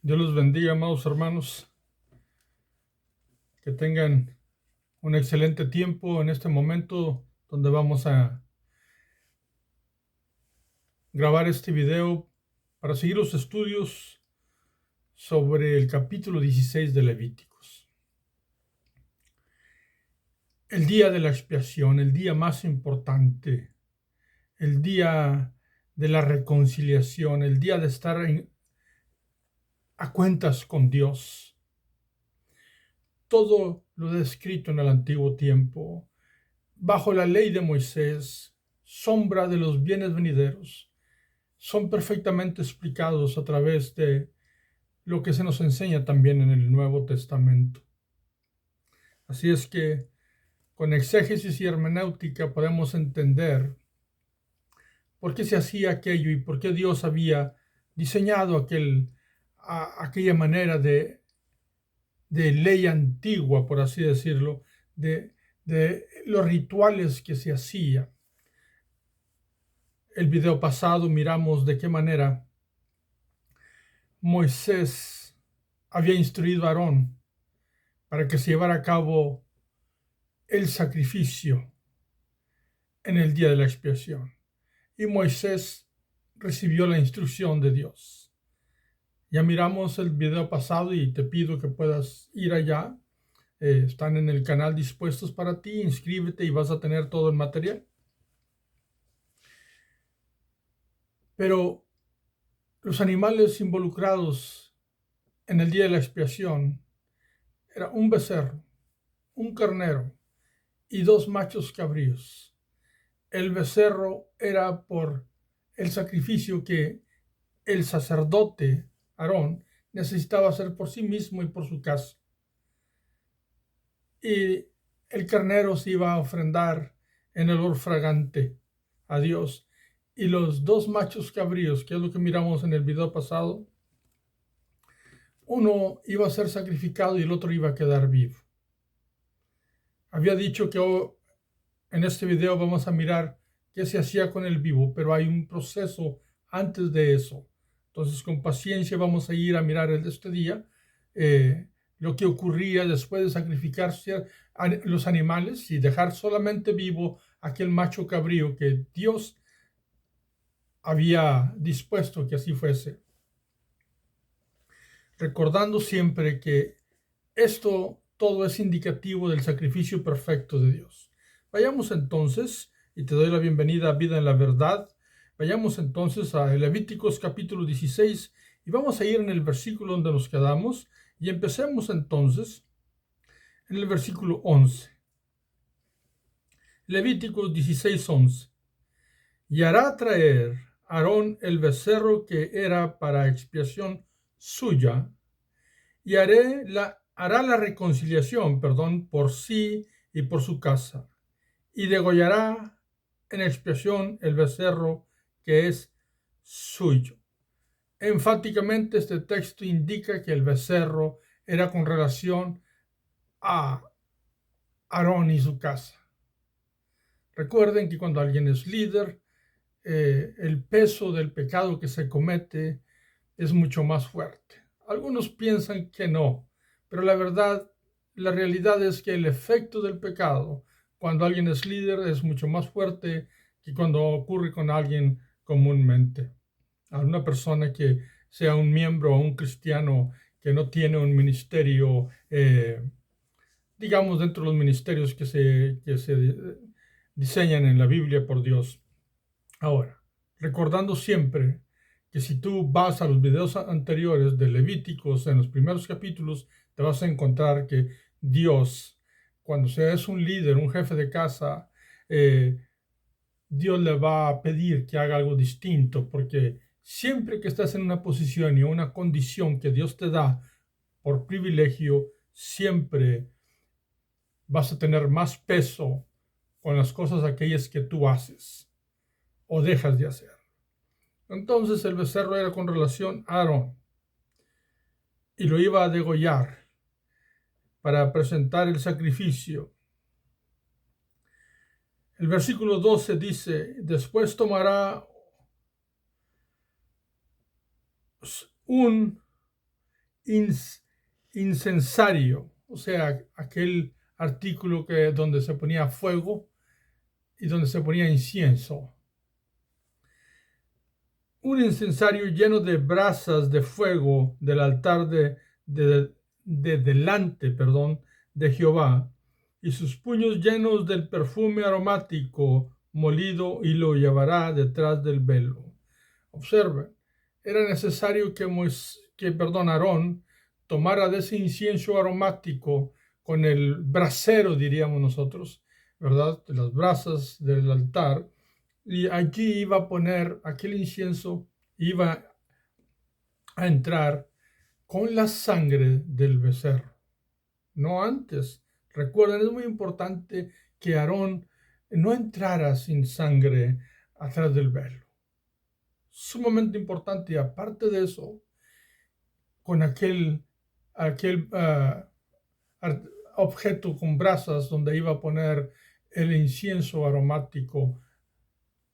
Dios los bendiga, amados hermanos, que tengan un excelente tiempo en este momento donde vamos a grabar este video para seguir los estudios sobre el capítulo 16 de Levíticos. El día de la expiación, el día más importante, el día de la reconciliación, el día de estar a cuentas con Dios. Todo lo descrito en el antiguo tiempo, bajo la ley de Moisés, sombra de los bienes venideros, son perfectamente explicados a través de lo que se nos enseña también en el Nuevo Testamento. Así es que con exégesis y hermenéutica podemos entender por qué se hacía aquello y por qué Dios había diseñado aquella manera de ley antigua, por así decirlo, de los rituales que se hacía. El video pasado miramos de qué manera Moisés había instruido a Aarón para que se llevara a cabo el sacrificio en el día de la expiación. Y Moisés recibió la instrucción de Dios. Ya miramos el video pasado y te pido que puedas ir allá. Están en el canal dispuestos para ti. Inscríbete y vas a tener todo el material. Pero los animales involucrados en el día de la expiación era un becerro, un carnero y 2 machos cabríos. El becerro era por el sacrificio que el sacerdote Aarón necesitaba hacer por sí mismo y por su casa. Y el carnero se iba a ofrendar en el olor fragante a Dios. Y los 2 machos cabríos, que es lo que miramos en el video pasado, uno iba a ser sacrificado y el otro iba a quedar vivo. Había dicho que en este video vamos a mirar qué se hacía con el vivo, pero hay un proceso antes de eso. Entonces, con paciencia vamos a ir a mirar el de este día, lo que ocurría después de sacrificar los animales y dejar solamente vivo aquel macho cabrío que Dios había dispuesto que así fuese. Recordando siempre que esto todo es indicativo del sacrificio perfecto de Dios. Vayamos entonces, y te doy la bienvenida a Vida en la Verdad. Vayamos entonces a Levíticos capítulo 16 y vamos a ir en el versículo donde nos quedamos y empecemos entonces en el versículo 11. Levíticos 16:11. Y hará traer Aarón el becerro que era para expiación suya, y hará la reconciliación, por sí y por su casa, y degollará en expiación el becerro que es suyo. Enfáticamente este texto indica que el becerro era con relación a Aarón y su casa. Recuerden que cuando alguien es líder, el peso del pecado que se comete es mucho más fuerte. Algunos piensan que no, pero la realidad es que el efecto del pecado cuando alguien es líder es mucho más fuerte que cuando ocurre con alguien comúnmente. A una persona que sea un miembro o un cristiano que no tiene un ministerio, digamos, dentro de los ministerios que se diseñan en la Biblia por Dios. Ahora, recordando siempre que si tú vas a los videos anteriores de Levíticos, en los primeros capítulos, te vas a encontrar que Dios, cuando seas un líder, un jefe de casa, Dios le va a pedir que haga algo distinto, porque siempre que estás en una posición y una condición que Dios te da por privilegio, siempre vas a tener más peso con las cosas aquellas que tú haces o dejas de hacer. Entonces el becerro era con relación a Aarón y lo iba a degollar para presentar el sacrificio. El versículo 12 dice: después tomará un incensario, o sea, aquel artículo donde se ponía fuego y donde se ponía incienso. Un incensario lleno de brasas de fuego del altar de delante, de Jehová, y sus puños llenos del perfume aromático molido, y lo llevará detrás del velo. Observen, era necesario que Aarón tomara de ese incienso aromático con el brasero, diríamos nosotros, ¿verdad? De las brasas del altar, y allí iba a poner aquel incienso, iba a entrar con la sangre del becerro, no antes. Recuerden, es muy importante que Aarón no entrara sin sangre atrás del velo. Sumamente importante, y aparte de eso, con aquel objeto con brasas donde iba a poner el incienso aromático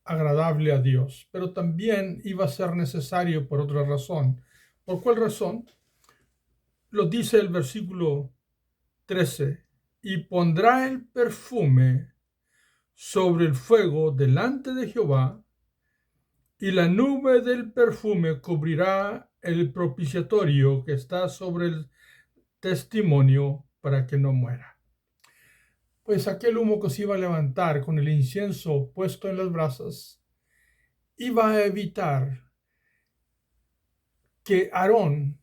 agradable a Dios, pero también iba a ser necesario por otra razón. ¿Por cuál razón? Lo dice el versículo 13: y pondrá el perfume sobre el fuego delante de Jehová, y la nube del perfume cubrirá el propiciatorio que está sobre el testimonio, para que no muera. Pues aquel humo que se iba a levantar con el incienso puesto en las brasas iba a evitar que Aarón,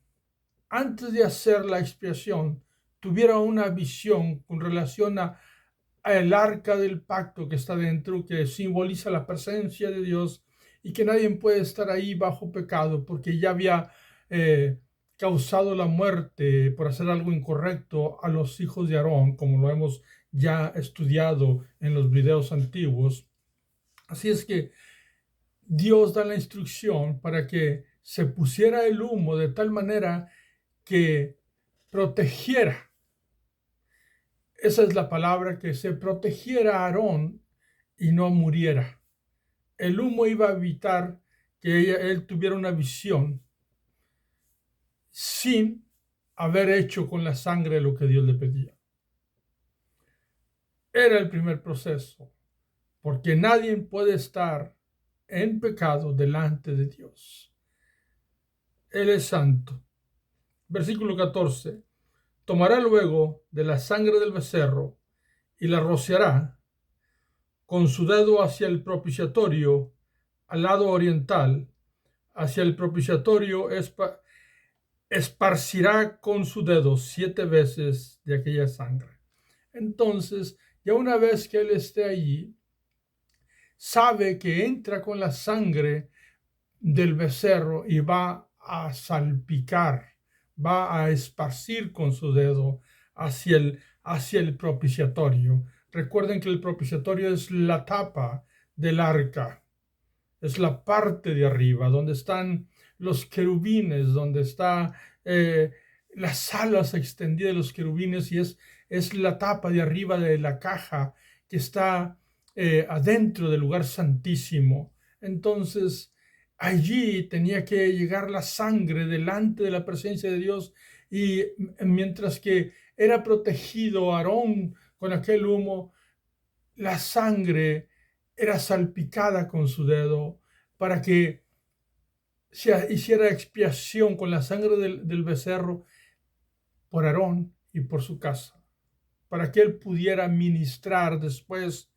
antes de hacer la expiación, tuviera una visión con relación al arca del pacto que está dentro, que simboliza la presencia de Dios, y que nadie puede estar ahí bajo pecado porque ya había causado la muerte por hacer algo incorrecto a los hijos de Aarón, como lo hemos ya estudiado en los videos antiguos. Así es que Dios da la instrucción para que se pusiera el humo de tal manera que protegiera. Esa es la palabra, que se protegiera a Aarón y no muriera. El humo iba a evitar que él tuviera una visión sin haber hecho con la sangre lo que Dios le pedía. Era el primer proceso, porque nadie puede estar en pecado delante de Dios. Él es santo. Versículo 14. Tomará luego de la sangre del becerro y la rociará con su dedo hacia el propiciatorio al lado oriental, hacia el propiciatorio esparcirá con su dedo 7 veces de aquella sangre. Entonces, ya una vez que él esté allí, sabe que entra con la sangre del becerro y va a salpicar, va a esparcir con su dedo hacia el propiciatorio. Recuerden que el propiciatorio es la tapa del arca, es la parte de arriba donde están los querubines, donde está las alas extendidas de los querubines, y es la tapa de arriba de la caja que está adentro del lugar santísimo. Entonces allí tenía que llegar la sangre delante de la presencia de Dios, y mientras que era protegido Aarón con aquel humo, la sangre era salpicada con su dedo para que se hiciera expiación con la sangre del becerro por Aarón y por su casa, para que él pudiera ministrar después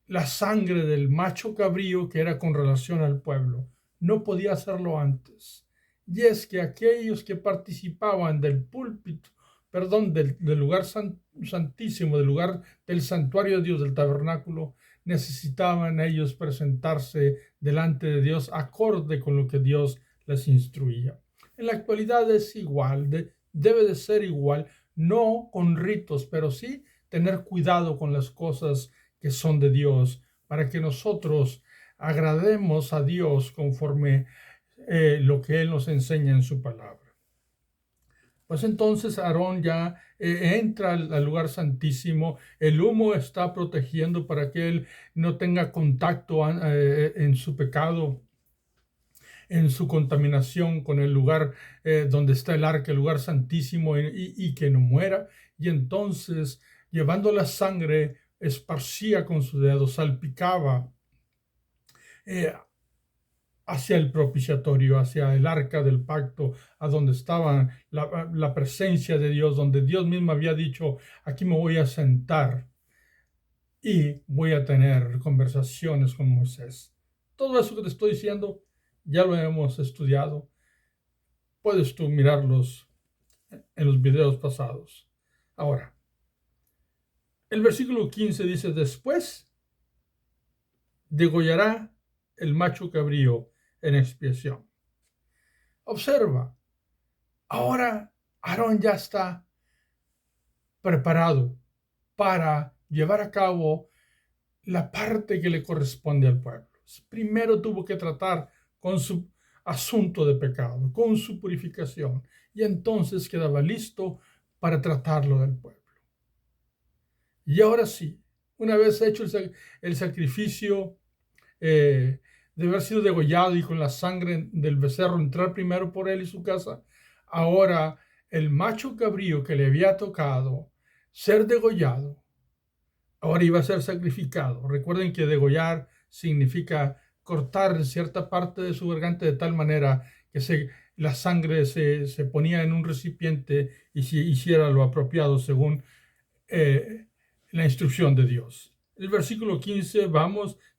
la sangre del macho cabrío que era con relación al pueblo. No podía hacerlo antes. Y es que aquellos que participaban del púlpito, del lugar santísimo, del lugar del santuario de Dios, del tabernáculo, necesitaban ellos presentarse delante de Dios acorde con lo que Dios les instruía. En la actualidad es igual, debe de ser igual, no con ritos, pero sí tener cuidado con las cosas que son de Dios, para que nosotros agrademos a Dios conforme lo que Él nos enseña en su palabra. Pues entonces Aarón ya entra al lugar santísimo. El humo está protegiendo para que él no tenga contacto en su pecado. en su contaminación con el lugar donde está el arca, el lugar santísimo, y que no muera. Y entonces, llevando la sangre, esparcía con sus dedos, salpicaba eh, hacia el propiciatorio, hacia el arca del pacto, a donde estaba la presencia de Dios, donde Dios mismo había dicho: aquí me voy a sentar y voy a tener conversaciones con Moisés. Todo eso que te estoy diciendo ya lo hemos estudiado. Puedes tú mirarlos en los videos pasados. Ahora, el versículo 15 dice: después degollará el macho cabrío en expiación. Observa, ahora Aarón ya está preparado para llevar a cabo la parte que le corresponde al pueblo. Primero tuvo que tratar con su asunto de pecado, con su purificación, y entonces quedaba listo para tratarlo del pueblo. Y ahora sí, una vez hecho el sacrificio de haber sido degollado y con la sangre del becerro entrar primero por él y su casa, ahora el macho cabrío que le había tocado ser degollado, ahora iba a ser sacrificado. Recuerden que degollar significa cortar cierta parte de su garganta de tal manera que la sangre se ponía en un recipiente y se hiciera lo apropiado según la instrucción de Dios. El versículo 15,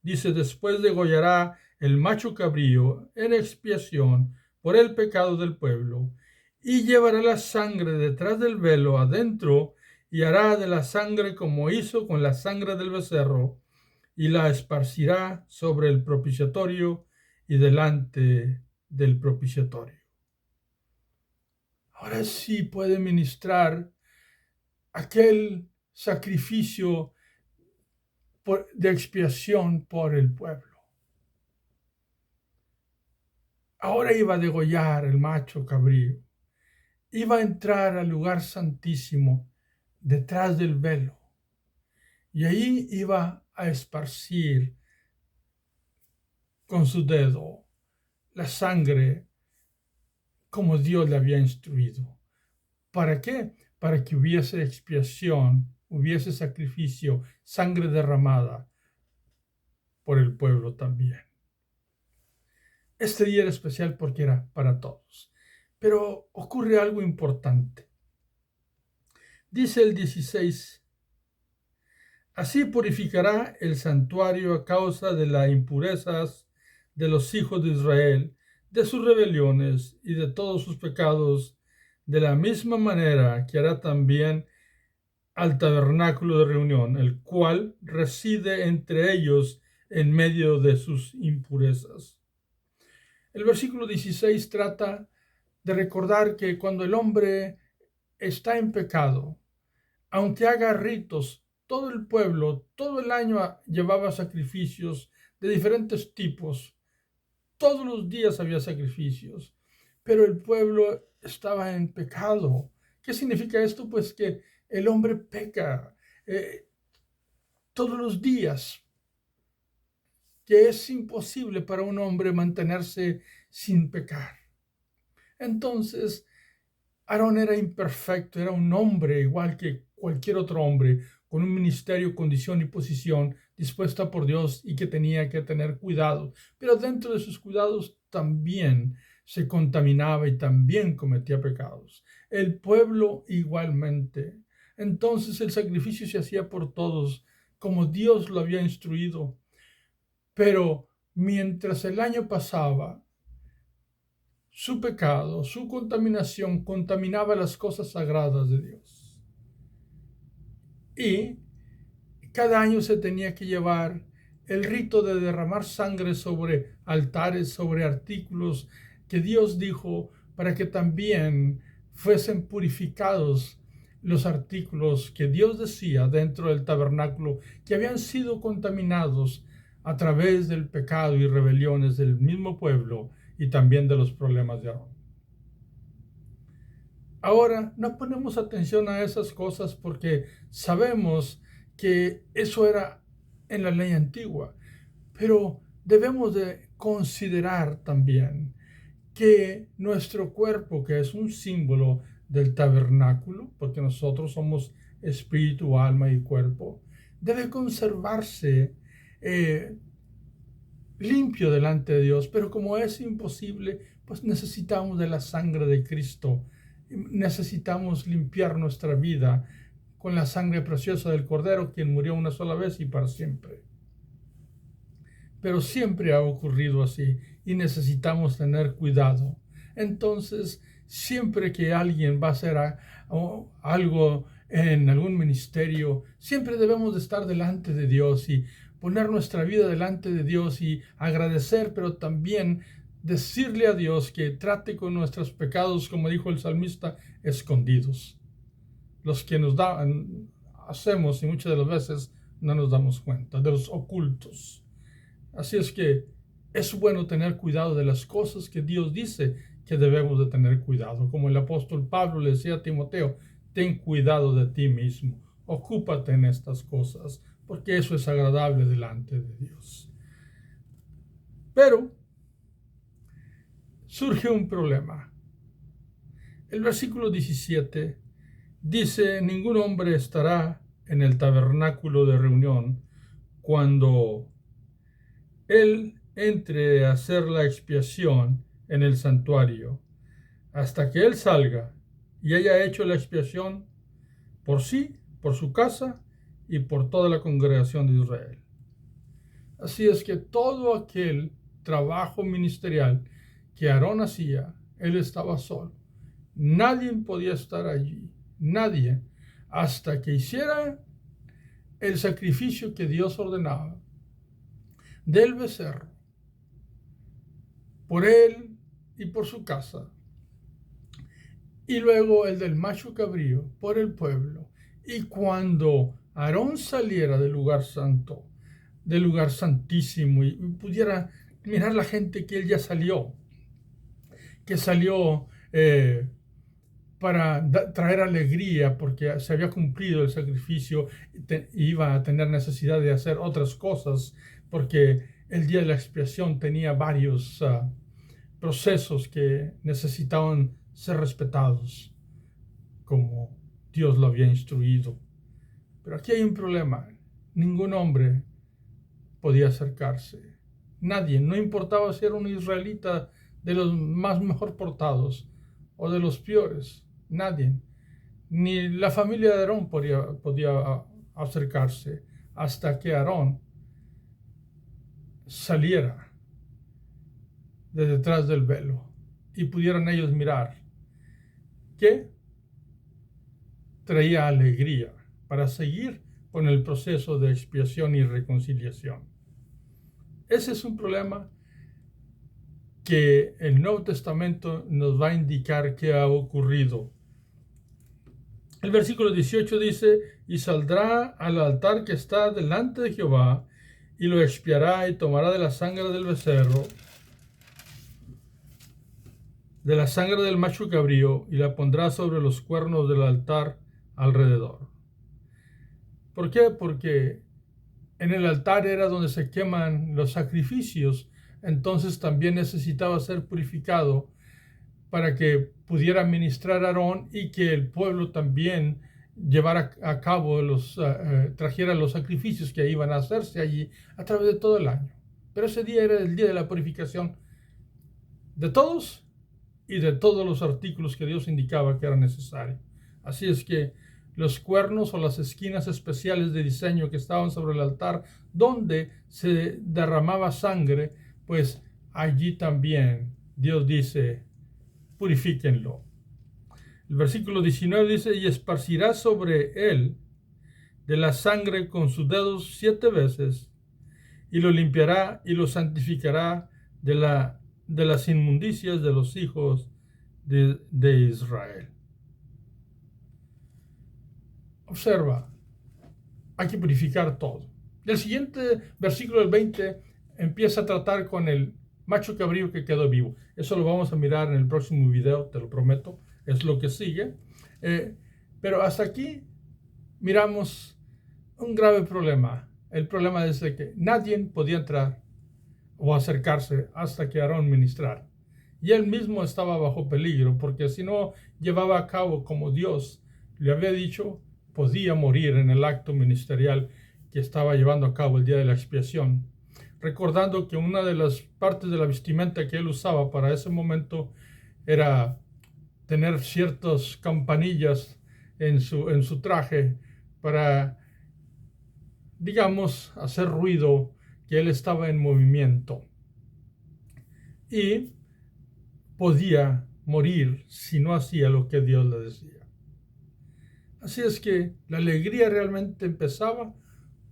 dice: después degollará el macho cabrío en expiación por el pecado del pueblo, y llevará la sangre detrás del velo adentro, y hará de la sangre como hizo con la sangre del becerro, y la esparcirá sobre el propiciatorio y delante del propiciatorio. Ahora sí puede ministrar aquel sacrificio de expiación por el pueblo. Ahora iba a degollar el macho cabrío, iba a entrar al lugar santísimo detrás del velo, y ahí iba a esparcir con su dedo la sangre como Dios le había instruido. ¿Para qué? Para que hubiese expiación, hubiese sacrificio, sangre derramada por el pueblo también. Este día era especial porque era para todos. Pero ocurre algo importante. Dice el 16: así purificará el santuario a causa de las impurezas de los hijos de Israel, de sus rebeliones y de todos sus pecados, de la misma manera que hará también al tabernáculo de reunión, el cual reside entre ellos en medio de sus impurezas. El versículo 16 trata de recordar que cuando el hombre está en pecado, aunque haga ritos, todo el pueblo, todo el año llevaba sacrificios de diferentes tipos. Todos los días había sacrificios, pero el pueblo estaba en pecado. ¿Qué significa esto? Pues que el hombre peca todos los días, que es imposible para un hombre mantenerse sin pecar. Entonces, Aarón era imperfecto, era un hombre igual que cualquier otro hombre, con un ministerio, condición y posición dispuesta por Dios y que tenía que tener cuidado. Pero dentro de sus cuidados también se contaminaba y también cometía pecados. El pueblo igualmente. Entonces el sacrificio se hacía por todos, como Dios lo había instruido. Pero mientras el año pasaba, su pecado, su contaminación, contaminaba las cosas sagradas de Dios. Y cada año se tenía que llevar el rito de derramar sangre sobre altares, sobre artículos que Dios dijo para que también fuesen purificados los artículos que Dios decía dentro del tabernáculo, que habían sido contaminados a través del pecado y rebeliones del mismo pueblo y también de los problemas de Aarón. Ahora no ponemos atención a esas cosas porque sabemos que eso era en la ley antigua, pero debemos de considerar también que nuestro cuerpo, que es un símbolo del tabernáculo, porque nosotros somos espíritu, alma y cuerpo, debe conservarse limpio delante de Dios. Pero como es imposible, pues necesitamos de la sangre de Cristo. Necesitamos limpiar nuestra vida con la sangre preciosa del Cordero, quien murió una sola vez y para siempre. Pero siempre ha ocurrido así y necesitamos tener cuidado. Entonces, siempre que alguien va a hacer algo en algún ministerio, siempre debemos de estar delante de Dios y poner nuestra vida delante de Dios y agradecer, pero también decirle a Dios que trate con nuestros pecados, como dijo el salmista, escondidos. Los que nos hacemos y muchas de las veces no nos damos cuenta, de los ocultos. Así es que es bueno tener cuidado de las cosas que Dios dice que debemos de tener cuidado. Como el apóstol Pablo le decía a Timoteo, ten cuidado de ti mismo, ocúpate en estas cosas, porque eso es agradable delante de Dios. Pero surge un problema. El versículo 17 dice, ningún hombre estará en el tabernáculo de reunión cuando él entre a hacer la expiación en el santuario, hasta que él salga y haya hecho la expiación por sí, por su casa y por toda la congregación de Israel. Así es que todo aquel trabajo ministerial que Aarón hacía, él estaba solo. Nadie podía estar allí, nadie, hasta que hiciera el sacrificio que Dios ordenaba del becerro, por él y por su casa, y luego el del macho cabrío por el pueblo. Y cuando Aarón saliera del lugar santo, del lugar santísimo, y pudiera mirar la gente que él ya salió, que salió para traer alegría porque se había cumplido el sacrificio, iba a tener necesidad de hacer otras cosas porque el día de la expiación tenía varios procesos que necesitaban ser respetados como Dios lo había instruido. Pero aquí hay un problema. Ningún hombre podía acercarse. Nadie, no importaba si era un israelita de los más mejor portados o de los peores. Nadie, ni la familia de Aarón podía acercarse hasta que Aarón saliera de detrás del velo y pudieran ellos mirar que traía alegría para seguir con el proceso de expiación y reconciliación. Ese es un problema que el Nuevo Testamento nos va a indicar que ha ocurrido. El versículo 18 dice, y saldrá al altar que está delante de Jehová, y lo expiará y tomará de la sangre del becerro, de la sangre del macho cabrío, y la pondrá sobre los cuernos del altar alrededor. ¿Por qué? Porque en el altar era donde se queman los sacrificios, entonces también necesitaba ser purificado para que pudiera ministrar Aarón y que el pueblo también llevara a cabo trajera los sacrificios que iban a hacerse allí a través de todo el año. Pero ese día era el día de la purificación de todos y de todos los artículos que Dios indicaba que era necesario. Así es que los cuernos o las esquinas especiales de diseño que estaban sobre el altar donde se derramaba sangre, pues allí también Dios dice, purifíquenlo. El versículo 19 dice, y esparcirá sobre él de la sangre con sus dedos 7 veces, y lo limpiará y lo santificará de las inmundicias de los hijos de Israel. Observa, hay que purificar todo. El siguiente versículo, el 20, empieza a tratar con el macho cabrío que quedó vivo. Eso lo vamos a mirar en el próximo video, te lo prometo. Es lo que sigue. Pero hasta aquí miramos un grave problema. El problema es de que nadie podía entrar o acercarse hasta que Aarón ministrara. y él mismo estaba bajo peligro, porque si no llevaba a cabo como Dios le había dicho, podía morir en el acto ministerial que estaba llevando a cabo el día de la expiación. Recordando que una de las partes de la vestimenta que él usaba para ese momento era tener ciertas campanillas en su traje para, digamos, hacer ruido que él estaba en movimiento. Y podía morir si no hacía lo que Dios le decía. Así es que la alegría realmente empezaba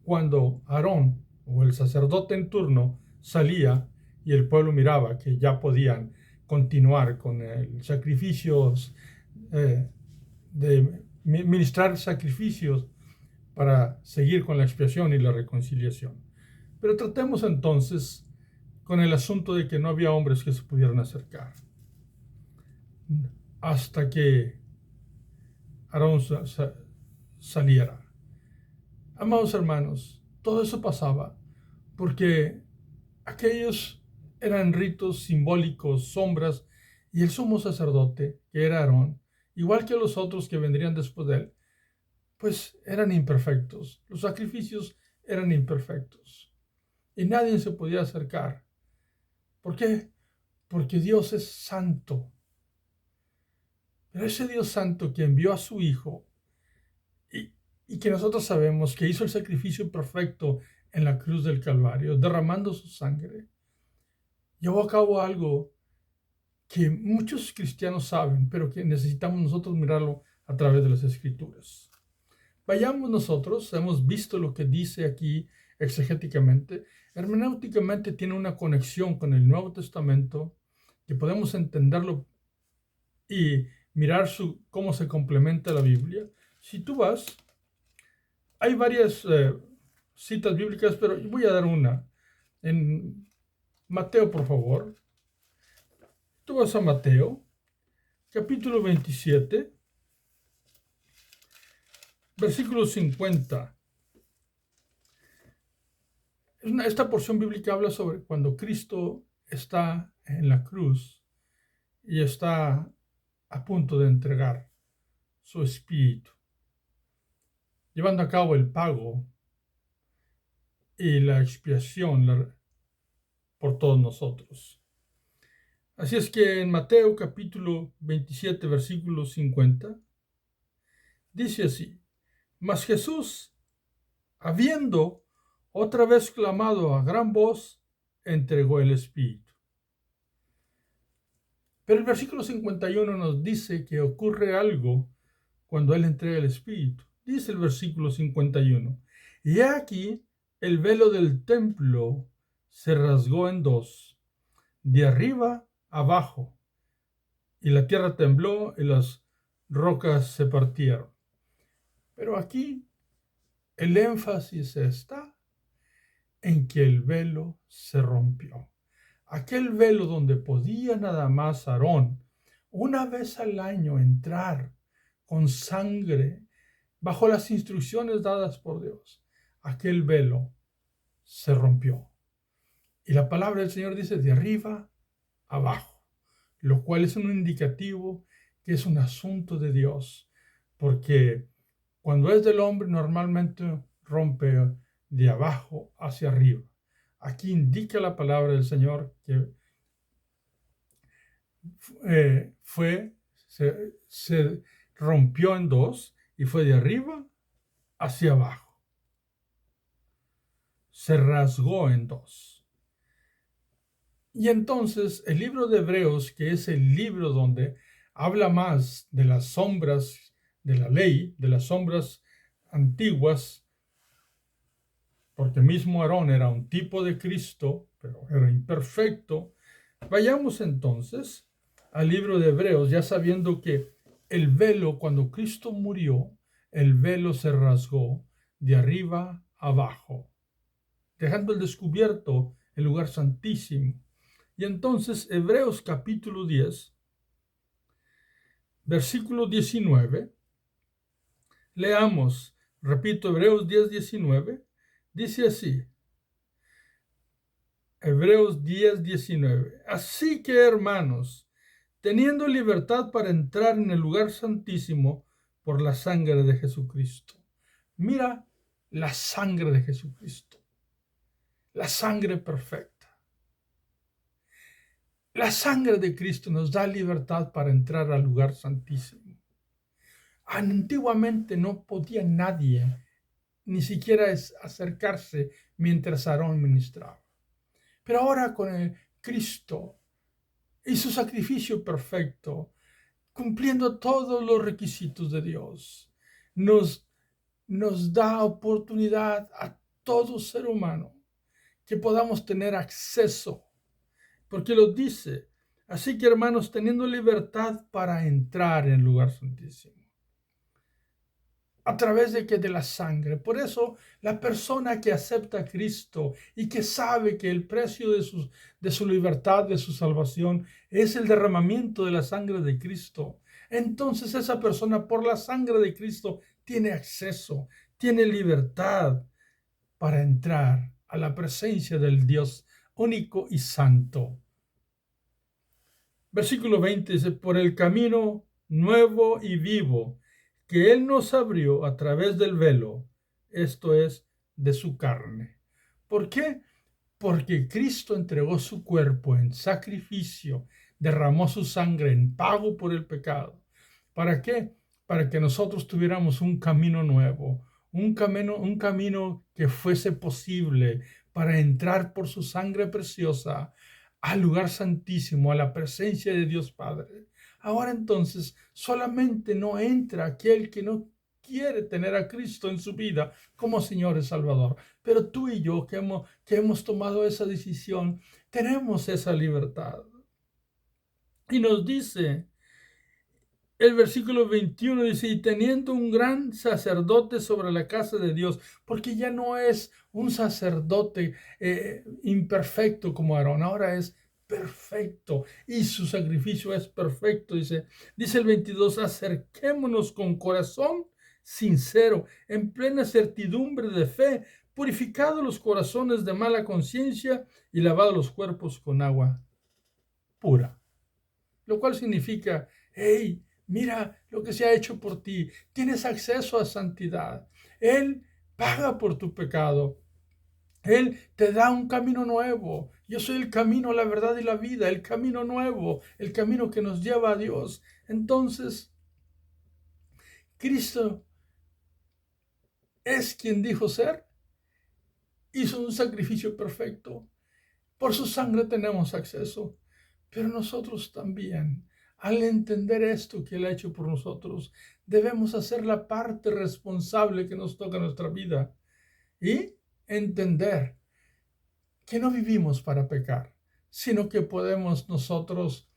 cuando Aarón o el sacerdote en turno salía y el pueblo miraba que ya podían continuar con el sacrificios, de ministrar sacrificios para seguir con la expiación y la reconciliación. Pero tratemos entonces con el asunto de que no había hombres que se pudieran acercar hasta que Aarón saliera. Amados hermanos, todo eso pasaba porque aquellos eran ritos simbólicos, sombras, y el sumo sacerdote, que era Aarón, igual que los otros que vendrían después de él, pues eran imperfectos. Los sacrificios eran imperfectos y nadie se podía acercar. ¿Por qué? Porque Dios es santo. Pero ese Dios santo que envió a su Hijo y que nosotros sabemos que hizo el sacrificio perfecto en la cruz del Calvario, derramando su sangre, llevó a cabo algo que muchos cristianos saben, pero que necesitamos nosotros mirarlo a través de las Escrituras. Vayamos nosotros, hemos visto lo que dice aquí exegéticamente. Hermenéuticamente tiene una conexión con el Nuevo Testamento que podemos entenderlo y mirar cómo se complementa la Biblia. Si tú vas, hay varias citas bíblicas, pero voy a dar una. En Mateo, por favor. Tú vas a Mateo, capítulo 27, versículo 50. Esta porción bíblica habla sobre cuando Cristo está en la cruz y está a punto de entregar su espíritu, llevando a cabo el pago y la expiación por todos nosotros. Así es que en Mateo capítulo 27, versículo 50, dice así: Mas Jesús, habiendo otra vez clamado a gran voz, entregó el espíritu. Pero el versículo 51 nos dice que ocurre algo cuando Él entrega el espíritu. Dice el versículo 51, y aquí el velo del templo se rasgó en dos, de arriba abajo, y la tierra tembló y las rocas se partieron. Pero aquí el énfasis está en que el velo se rompió. Aquel velo donde podía nada más Aarón una vez al año entrar con sangre bajo las instrucciones dadas por Dios, aquel velo se rompió. Y la palabra del Señor dice de arriba abajo, lo cual es un indicativo que es un asunto de Dios, porque cuando es del hombre normalmente rompe de abajo hacia arriba. Aquí indica la palabra del Señor que se rompió en dos y fue de arriba hacia abajo. Se rasgó en dos. Y entonces el libro de Hebreos, que es el libro donde habla más de las sombras de la ley, de las sombras antiguas, porque mismo Aarón era un tipo de Cristo, pero era imperfecto. Vayamos entonces al libro de Hebreos, ya sabiendo que el velo, cuando Cristo murió, el velo se rasgó de arriba abajo, dejando al descubierto el lugar santísimo. Y entonces Hebreos capítulo 10, versículo 19, leamos, repito, Hebreos 10, 19, dice así: Hebreos 10:19. Así que, hermanos, teniendo libertad para entrar en el lugar santísimo por la sangre de Jesucristo. Mira la sangre de Jesucristo, la sangre perfecta. La sangre de Cristo nos da libertad para entrar al lugar santísimo. Antiguamente no podía nadie ni siquiera acercarse mientras Aarón ministraba. Pero ahora con el Cristo y su sacrificio perfecto, cumpliendo todos los requisitos de Dios, nos da oportunidad a todo ser humano que podamos tener acceso, porque lo dice. Así que, hermanos, teniendo libertad para entrar en el lugar santísimo. ¿A través de qué? De la sangre. Por eso la persona que acepta a Cristo y que sabe que el precio de su libertad, de su salvación, es el derramamiento de la sangre de Cristo, entonces esa persona por la sangre de Cristo tiene acceso, tiene libertad para entrar a la presencia del Dios único y santo. Versículo 20 dice, por el camino nuevo y vivo que Él nos abrió a través del velo, esto es, de su carne. ¿Por qué? Porque Cristo entregó su cuerpo en sacrificio, derramó su sangre en pago por el pecado. ¿Para qué? Para que nosotros tuviéramos un camino nuevo, un camino que fuese posible para entrar por su sangre preciosa al lugar santísimo, a la presencia de Dios Padre. Ahora entonces, solamente no entra aquel que no quiere tener a Cristo en su vida como Señor y Salvador. Pero tú y yo que hemos tomado esa decisión, tenemos esa libertad. Y nos dice, el versículo 21 dice, y teniendo un gran sacerdote sobre la casa de Dios, porque ya no es un sacerdote imperfecto como Aarón, ahora es perfecto y su sacrificio es perfecto. Dice el 22, acerquémonos con corazón sincero, en plena certidumbre de fe, purificados los corazones de mala conciencia y lavados los cuerpos con agua pura. Lo cual significa, hey, mira lo que se ha hecho por ti. Tienes acceso a santidad. Él paga por tu pecado. Él te da un camino nuevo. Yo soy el camino, la verdad y la vida, el camino nuevo, el camino que nos lleva a Dios. Entonces, Cristo es quien dijo ser. Hizo un sacrificio perfecto. Por su sangre tenemos acceso. Pero nosotros también, al entender esto que Él ha hecho por nosotros, debemos hacer la parte responsable que nos toca en nuestra vida y entender que no vivimos para pecar, sino que podemos nosotros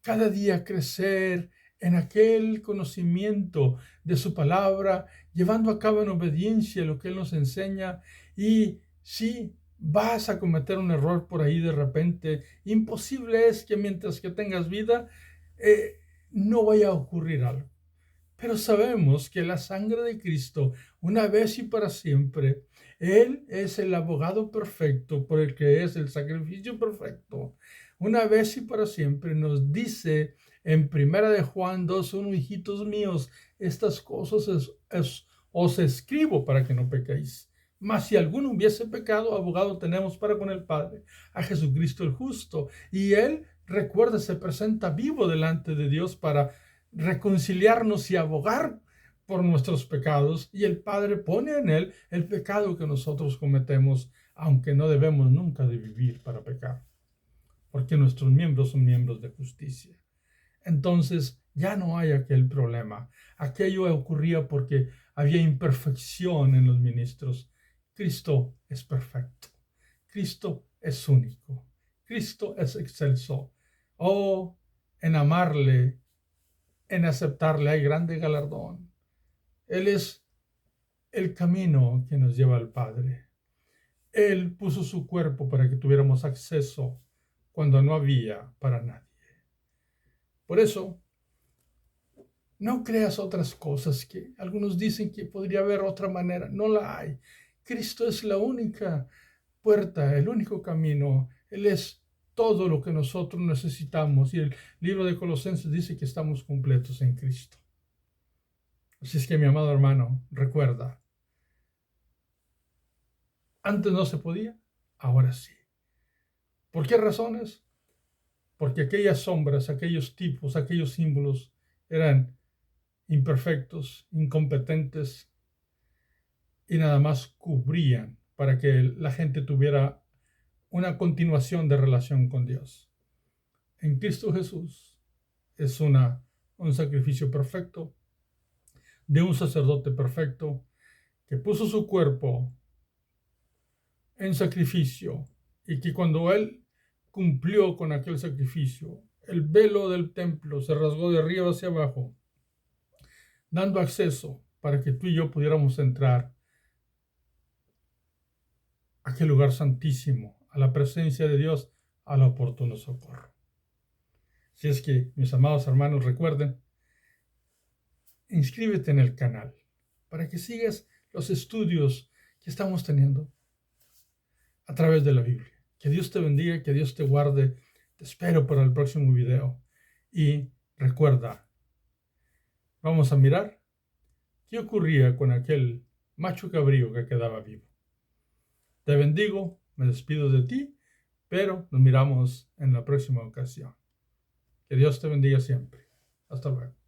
cada día crecer en aquel conocimiento de su palabra, llevando a cabo en obediencia lo que Él nos enseña. Y si vas a cometer un error por ahí de repente, imposible es que mientras que tengas vida no vaya a ocurrir algo. Pero sabemos que la sangre de Cristo, una vez y para siempre, Él es el abogado perfecto por el que es el sacrificio perfecto. Una vez y para siempre nos dice en Primera de Juan 2:1, hijitos míos, estas cosas os escribo para que no pequéis. Mas si alguno hubiese pecado, abogado tenemos para con el Padre, a Jesucristo el justo. Y Él, recuerda, se presenta vivo delante de Dios para reconciliarnos y abogar por nuestros pecados, y el Padre pone en Él el pecado que nosotros cometemos, aunque no debemos nunca de vivir para pecar, porque nuestros miembros son miembros de justicia. Entonces ya no hay aquel problema. Aquello ocurría porque había imperfección en los ministros. Cristo es perfecto. Cristo es único. Cristo es excelso. Oh, en amarle, en aceptarle hay grande galardón. Él es el camino que nos lleva al Padre. Él puso su cuerpo para que tuviéramos acceso cuando no había para nadie. Por eso, no creas otras cosas que algunos dicen que podría haber otra manera. No la hay. Cristo es la única puerta, el único camino. Él es todo lo que nosotros necesitamos. Y el libro de Colosenses dice que estamos completos en Cristo. Así es que, mi amado hermano, recuerda, antes no se podía, ahora sí. ¿Por qué razones? Porque aquellas sombras, aquellos tipos, aquellos símbolos eran imperfectos, incompetentes y nada más cubrían para que la gente tuviera una continuación de relación con Dios. En Cristo Jesús es un sacrificio perfecto de un sacerdote perfecto que puso su cuerpo en sacrificio y que cuando Él cumplió con aquel sacrificio, el velo del templo se rasgó de arriba hacia abajo, dando acceso para que tú y yo pudiéramos entrar a aquel lugar santísimo, a la presencia de Dios, al oportuno socorro. Si es que, mis amados hermanos, recuerden, inscríbete en el canal para que sigas los estudios que estamos teniendo a través de la Biblia. Que Dios te bendiga, que Dios te guarde. Te espero para el próximo video. Y recuerda, vamos a mirar qué ocurría con aquel macho cabrío que quedaba vivo. Te bendigo, me despido de ti, pero nos miramos en la próxima ocasión. Que Dios te bendiga siempre. Hasta luego.